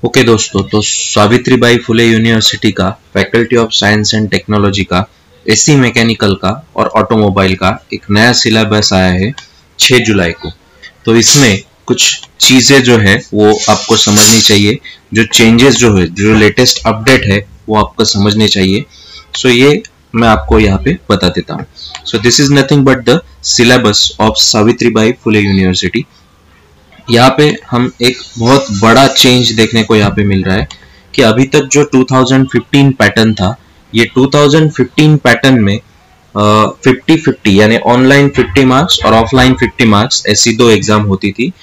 Okay दोस्तों, तो Savitribai Phule university का faculty of science and technology का एसी मैकेनिकल का और ऑटोमोबाइल का एक नया सिलेबस आया है 6 जुलाई को। तो इसमें कुछ चीजें जो है वो आपको समझनी चाहिए, जो चेंजेस जो है, जो लेटेस्ट अपडेट है वो आपको समझने चाहिए। सो ये मैं आपको यहाँ पे बता देता हूँ। So this is nothing but the syllabus of Savitribai Phule university. यहाँ पे हम एक बहुत बड़ा चेंज देखने को यहाँ पे मिल रहा है कि अभी तक जो 2015 पैटर्न था, ये 2015 पैटर्न में 50-50 यानी ऑनलाइन 50 मार्क्स और ऑफलाइन 50 मार्क्स ऐसी दो एग्जाम होती थी।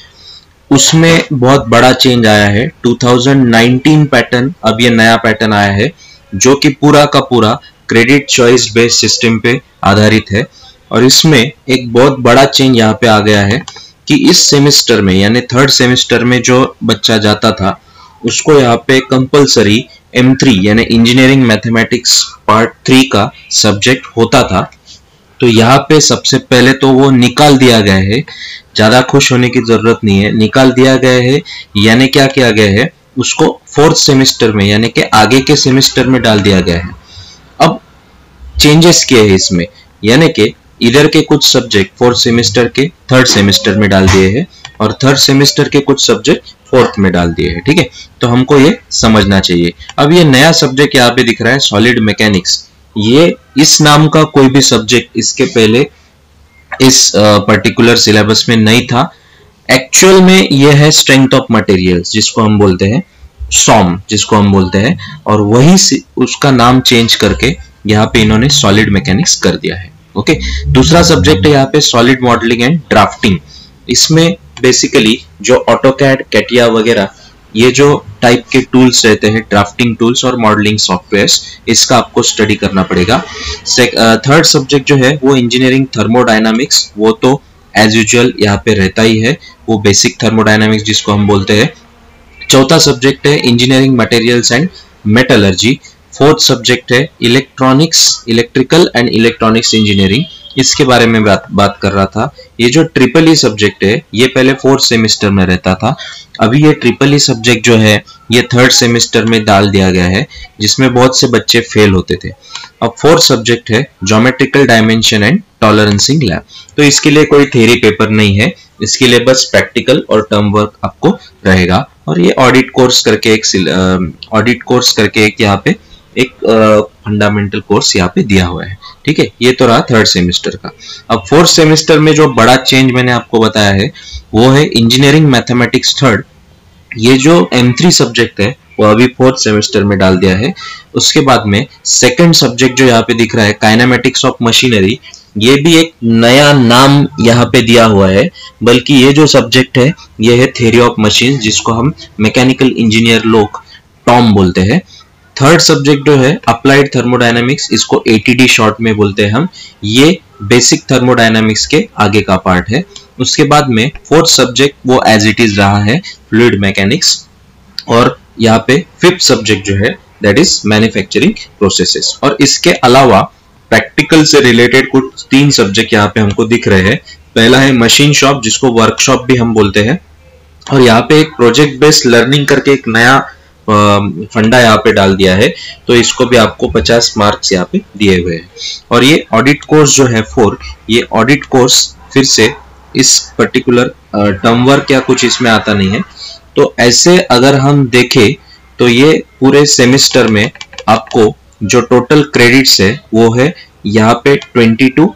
उसमें बहुत बड़ा चेंज आया है 2019 पैटर्न। अब ये नया पैटर्न आया है जो कि पूरा का पूरा क्रेडिट चॉइस बेस्ड सिस्टम पे आधारित है। और इसमें एक बहुत बड़ा चेंज यहाँ पे आ गया है कि इस सेमेस्टर में यानी थर्ड सेमेस्टर में जो बच्चा जाता था उसको यहाँ पे कंपलसरी M3 यानी इंजीनियरिंग मैथमेटिक्स पार्ट 3 का सब्जेक्ट होता था। तो यहाँ पे सबसे पहले तो वो निकाल दिया गया है, ज्यादा खुश होने की जरूरत नहीं है, निकाल दिया गया है। यानी क्या किया गया है, उसको फोर्थ सेमेस्टर में यानी कि आगे के सेमेस्टर में डाल दिया गया है। अब चेंजेस किए हैं इसमें, यानी कि इधर के कुछ सब्जेक्ट फोर्थ सेमेस्टर के थर्ड सेमेस्टर में डाल दिए हैं और थर्ड सेमेस्टर के कुछ सब्जेक्ट फोर्थ में डाल दिए हैं। ठीक है, तो हमको ये समझना चाहिए। अब ये नया सब्जेक्ट यहाँ पे दिख रहा है सॉलिड मैकेनिक्स। ये इस नाम का कोई भी सब्जेक्ट इसके पहले इस पर्टिकुलर सिलेबस में नहीं था। एक्चुअल में ये है स्ट्रेंथ ऑफ मटेरियल्स, जिसको हम बोलते हैं सॉम, जिसको हम बोलते हैं, और वही उसका नाम चेंज करके यहाँ पे इन्होंने सॉलिड मैकेनिक्स कर दिया है। ओके, दूसरा सब्जेक्ट है यहाँ पे सॉलिड मॉडलिंग एंड ड्राफ्टिंग। इसमें बेसिकली जो ऑटोकैड, कैटिया वगैरह ये जो टाइप के टूल्स रहते हैं, ड्राफ्टिंग टूल्स और मॉडलिंग सॉफ्टवेयर्स, इसका आपको स्टडी करना पड़ेगा। थर्ड सब्जेक्ट जो है वो इंजीनियरिंग थर्मोडायनामिक्स, वो तो एज यूजुअल यहाँ पे रहता ही है, वो बेसिक थर्मोडायनामिक्स जिसको हम बोलते हैं। चौथा सब्जेक्ट है engineering materials and metallurgy. Fourth subject है इलेक्ट्रिकल एंड इलेक्ट्रॉनिक्स इंजीनियरिंग। इसके बारे में बात कर रहा था। ये जो ट्रिपल ई सब्जेक्ट है ये पहले फोर्थ सेमेस्टर में रहता था, अभी ये ट्रिपल ई सब्जेक्ट जो है ये थर्ड सेमेस्टर में डाल दिया गया है, जिसमें बहुत से बच्चे फेल होते थे। अब फोर्थ सब्जेक्ट है geometrical dimension and tolerancing lab. तो इसके लिए कोई थ्योरी पेपर नहीं है, इसके लिए बस प्रैक्टिकल और टर्म वर्क आपको रहेगा। और ये ऑडिट कोर्स करके एक यहाँ पे एक फंडामेंटल कोर्स यहाँ पे दिया हुआ है। ठीक है, ये तो रहा थर्ड सेमेस्टर का। अब फोर्थ सेमेस्टर में जो बड़ा चेंज मैंने आपको बताया है वो है इंजीनियरिंग मैथमेटिक्स थर्ड। ये जो M3 सब्जेक्ट है वो अभी फोर्थ सेमेस्टर में डाल दिया है। उसके बाद में सेकंड सब्जेक्ट जो यहाँ पे दिख रहा है काइनेमेटिक्स ऑफ मशीनरी, ये भी एक नया नाम यहाँ पे दिया हुआ है, बल्कि ये जो सब्जेक्ट है ये है थ्योरी ऑफ मशीन, जिसको हम मैकेनिकल इंजीनियर लोग टॉम बोलते हैं। थर्ड सब्जेक्ट जो है अप्लाइड थर्मोडायनामिक्स, इसको ATD शॉर्ट में बोलते हैं हम, ये बेसिक थर्मोडायनामिक्स के आगे का पार्ट है। उसके बाद में फोर्थ सब्जेक्ट वो एज इट इज रहा है फ्लूइड मैकेनिक्स। और यहाँ पे फिफ्थ सब्जेक्ट जो है दैट इज मैन्युफैक्चरिंग प्रोसेसेस। और इसके अलावा प्रैक्टिकल से रिलेटेड कुछ 3 सब्जेक्ट यहाँ पे हमको दिख रहे हैं। पहला है मशीन शॉप, जिसको वर्कशॉप भी हम बोलते हैं, और यहाँ पे एक प्रोजेक्ट बेस्ड लर्निंग करके एक नया फंडा यहाँ पे डाल दिया है, तो इसको भी आपको 50 मार्क्स यहाँ पे दिए हुए हैं। और ये ऑडिट कोर्स जो है 4, ये ऑडिट कोर्स फिर से इस पर्टिकुलर टर्म वर्क या कुछ इसमें आता नहीं है। तो ऐसे अगर हम देखें तो ये पूरे सेमेस्टर में आपको जो टोटल क्रेडिट्स है वो है यहाँ पे 22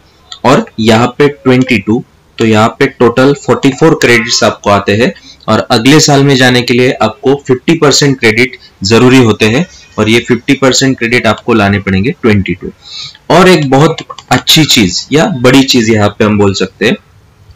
और यहाँ पे 22, तो यहाँ पे टोटल 44 क्रेडिट्स आपको आते हैं। और अगले साल में जाने के लिए आपको 50% क्रेडिट जरूरी होते हैं, और ये 50% क्रेडिट आपको लाने पड़ेंगे 22। और एक बहुत अच्छी चीज या बड़ी चीज यहाँ पे हम बोल सकते हैं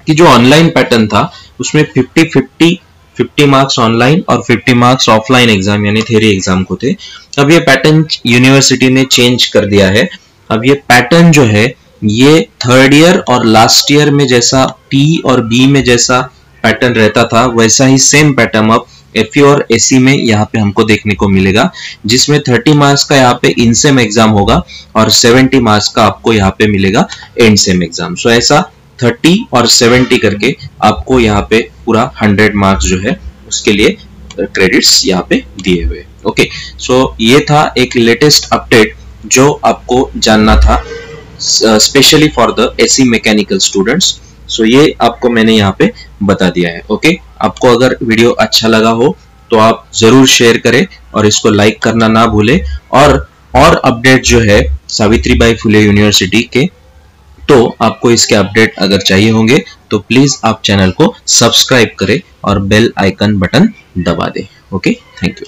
कि जो ऑनलाइन पैटर्न था उसमें 50 मार्क्स ऑनलाइन और 50 मार्क्स ऑफलाइन एग्जाम यानी थ्योरी एग्जाम को थे। अब ये पैटर्न यूनिवर्सिटी ने चेंज कर दिया है। अब ये पैटर्न जो है ये थर्ड ईयर और लास्ट ईयर में जैसा P और B में जैसा पैटर्न रहता था, वैसा ही सेम पैटर्न अब FE और SE में यहाँ पे हमको देखने को मिलेगा, जिसमें 30 मार्क्स का यहाँ पे इन सेम एग्जाम होगा और 70 मार्क्स का आपको यहाँ पे मिलेगा एंड सेम एग्जाम। सो ऐसा 30 और 70 करके आपको यहाँ पे पूरा 100 मार्क्स जो है उसके लिए क्रेडिट्स यहाँ पे दिए हुए। ओके, सो ये था एक लेटेस्ट अपडेट जो आपको जानना था, specially for the AC mechanical students. So ये आपको मैंने यहाँ पे बता दिया है। ओके, आपको अगर वीडियो अच्छा लगा हो तो आप जरूर शेयर करें और इसको लाइक करना ना भूलें। और अपडेट जो है सावित्रीबाई फुले यूनिवर्सिटी के, तो आपको इसके अपडेट अगर चाहिए होंगे तो प्लीज आप चैनल को सब्सक्राइब करें और बेल आइकन बटन दबा दें। Okay, thank you.